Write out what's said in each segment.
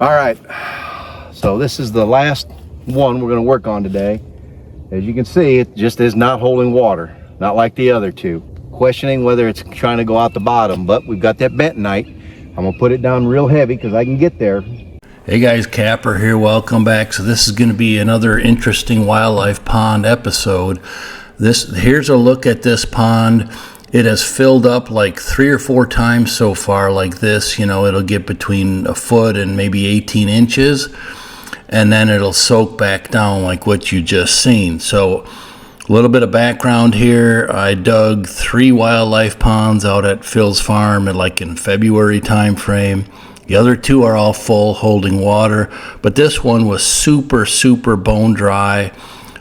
All right, so this is the last one we're going to work on today. As you can see, it just is not holding water, not like the other two. Questioning whether it's trying to go out the bottom, but we've got that bentonite. I'm going to put it down real heavy because I can get there. Hey guys, Capper here, welcome back. So this is going to be another interesting wildlife pond episode. Here's a look at this pond. It has filled up like 3 or 4 times so far like this. You know, it'll get between a foot and maybe 18 inches. And then it'll soak back down like what you just seen. So a little bit of background here. I dug 3 wildlife ponds out at Phil's farm in February time frame. The other 2 are all full, holding water. But this one was super, super bone dry.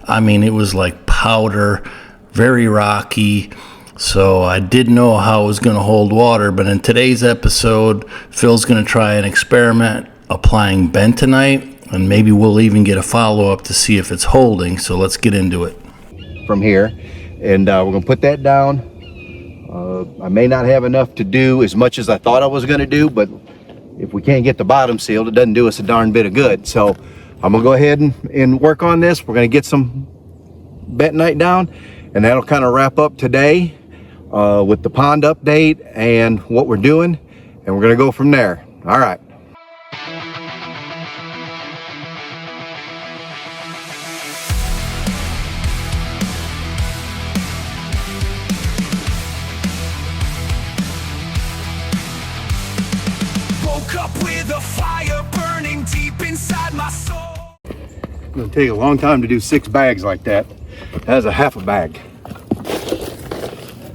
I mean, it was like powder, very rocky. So I didn't know how it was going to hold water, but in today's episode, Phil's going to try an experiment applying bentonite, and maybe we'll even get a follow-up to see if it's holding. So let's get into it. From here, and we're going to put that down. I may not have enough to do as much as I thought I was going to do, but if we can't get the bottom sealed, it doesn't do us a darn bit of good. So I'm going to go ahead and work on this. We're going to get some bentonite down, and that'll kind of wrap up today. With the pond update and what we're doing, and we're going to go from there. All right. Woke up with a fire burning deep inside my soul. It's going to take a long time to do 6 bags like that. That's a half a bag.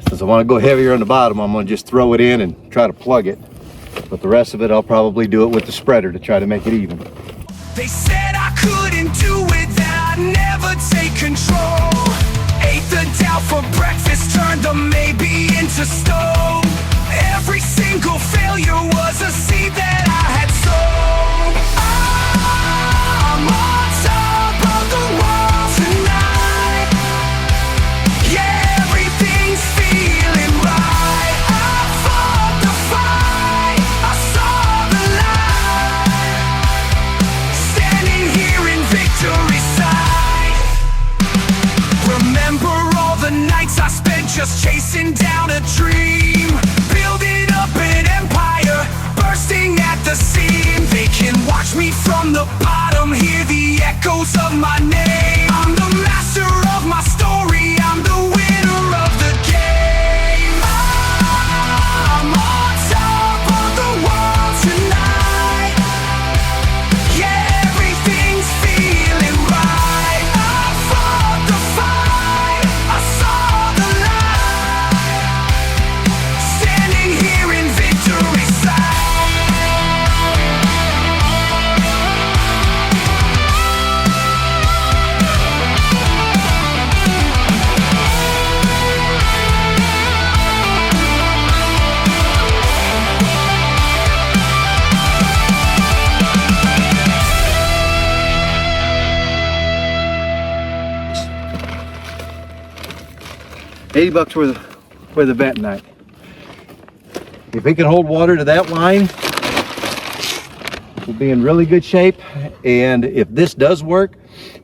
Since I want to go heavier on the bottom, I'm going to just throw it in and try to plug it. But the rest of it, I'll probably do it with the spreader to try to make it even. They said I couldn't do it, that I'd never take control. Ate the doubt for breakfast, turned the maybe into stone. Every single failure was a seed that I had sown. I'm on top of the world tonight. Yeah, everything's feeling right. I fought the fight, I saw the light. Standing here in victory sight. Remember all the nights I spent just chasing down a dream, building up an empire, bursting at the seam. They can watch me from the bottom, hear the echoes of my name. I'm the master of my story, I'm the winner of the game. I'm on top of the world tonight. Yeah, everything's feeling right. I fought the fight, I saw the light. Standing here in victory sight. $80 for the bentonite. If it can hold water to that line, we'll be in really good shape. And if this does work,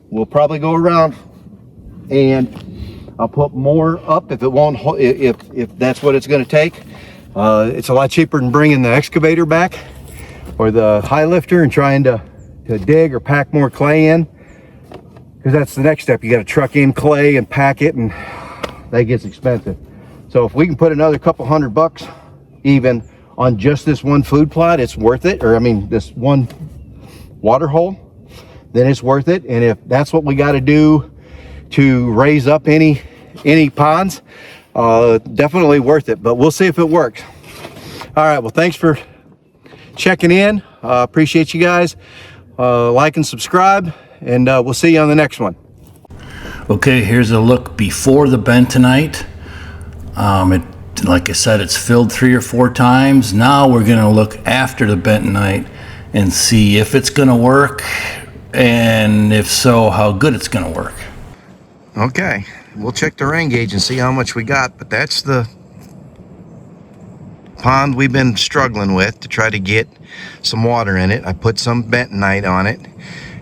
we'll probably go around and I'll put more up if it won't. If that's what it's going to take. It's a lot cheaper than bringing the excavator back or the high lifter and trying to dig or pack more clay in, because that's the next step. You got to truck in clay and pack it, and that gets expensive. So if we can put another couple $100 even on just this one food plot, it's worth it. Or I mean, this one water hole, then it's worth it. And if that's what we got to do to raise up any ponds, definitely worth it. But we'll see if it works. All right, well, thanks for checking in. Appreciate you guys. Like and subscribe, and we'll see you on the next one. Okay, here's a look before the bentonite. Like I said, it's filled 3 or 4 times. Now we're going to look after the bentonite and see if it's going to work, and if so, how good it's going to work. Okay, we'll check the rain gauge and see how much we got, but that's the pond we've been struggling with to try to get some water in it. I put some bentonite on it,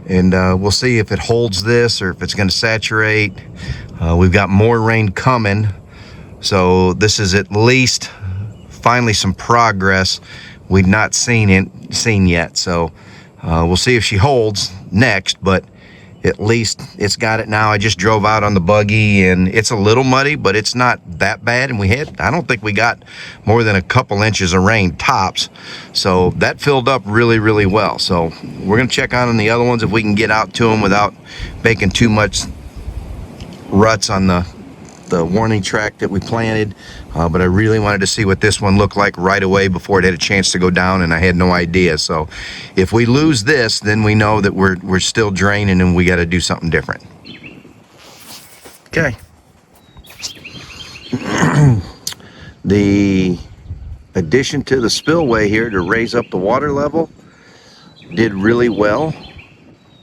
and we'll see if it holds this or if it's going to saturate. We've got more rain coming, so this is at least finally some progress we've not seen yet. So we'll see if she holds next, but at least it's got it now. I just drove out on the buggy, and it's a little muddy, but it's not that bad. And I don't think we got more than a couple inches of rain tops, so that filled up really, really well. So we're gonna check on the other ones if we can get out to them without making too much ruts on the warning track that we planted. But I really wanted to see what this one looked like right away before it had a chance to go down, and I had no idea. So if we lose this, then we know that we're still draining and we got to do something different. Okay. The addition to the spillway here to raise up the water level did really well.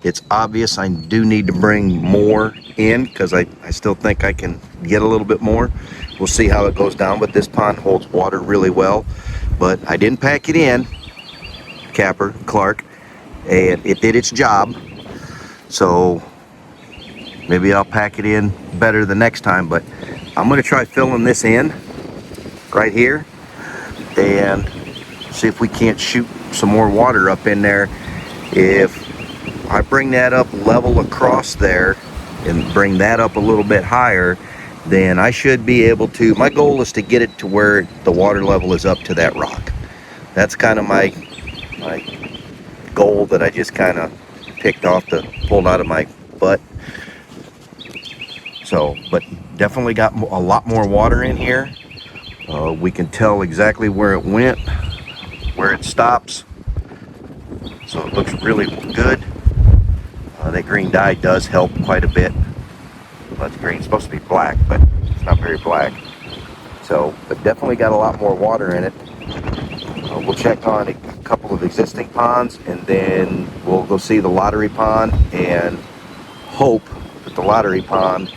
It's obvious I do need to bring more in because I still think I can get a little bit more. We'll see how it goes down, but this pond holds water really well. But I didn't pack it in, Clark, and it did its job. So maybe I'll pack it in better the next time, but I'm gonna try filling this in right here and see if we can't shoot some more water up in there. If I bring that up level across there and bring that up a little bit higher, then I should be able to, my goal is to get it to where the water level is up to that rock. That's kind of my goal that I just kind of pulled out of my butt. So, but definitely got a lot more water in here. We can tell exactly where it went, where it stops. So it looks really good. That green dye does help quite a bit. Well, it's green. It's supposed to be black, but it's not very black. So, but definitely got a lot more water in it. We'll check on a couple of existing ponds, and then we'll go see the lottery pond and hope that the lottery pond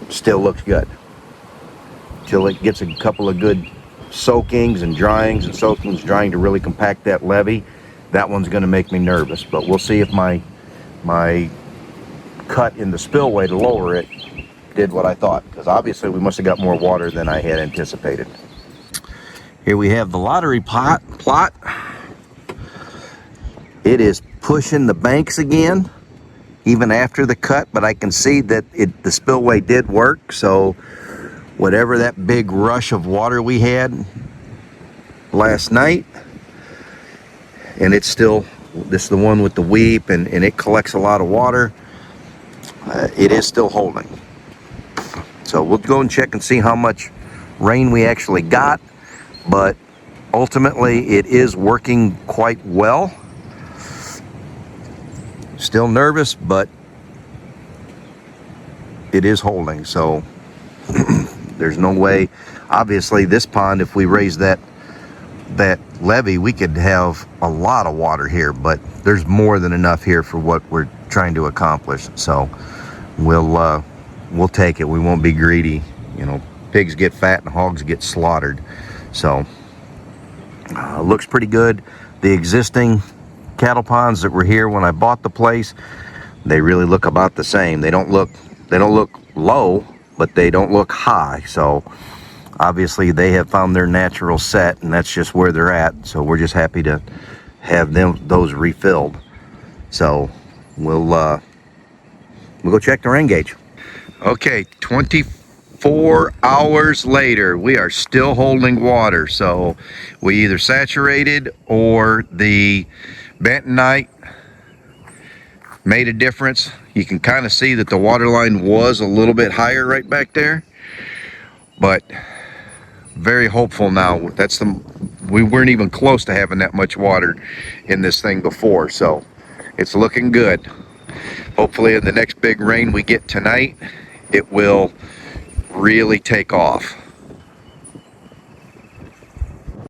still looks good. Till it gets a couple of good soakings and drying to really compact that levee. That one's going to make me nervous, but we'll see if my cut in the spillway to lower it did what I thought, because obviously we must have got more water than I had anticipated. Here we have the lottery plot. It is pushing the banks again, even after the cut, but I can see that the spillway did work. So whatever that big rush of water we had last night, and it's still, this is the one with the weep, and it collects a lot of water. It is still holding. So we'll go and check and see how much rain we actually got, but ultimately it is working quite well. Still nervous, but it is holding. So there's no way, obviously this pond, if we raise that levee, we could have a lot of water here, but there's more than enough here for what we're trying to accomplish. So we'll take it. We won't be greedy. You know, pigs get fat and hogs get slaughtered. So looks pretty good. The existing cattle ponds that were here when I bought the place, they really look about the same. They don't look low, but they don't look high. So obviously they have found their natural set, and that's just where they're at. So we're just happy to have those refilled. So we'll go check the rain gauge. Okay, 24 hours later, we are still holding water. So we either saturated or the bentonite made a difference. You can kind of see that the water line was a little bit higher right back there, but very hopeful now. We weren't even close to having that much water in this thing before, so it's looking good. Hopefully in the next big rain we get tonight, it will really take off.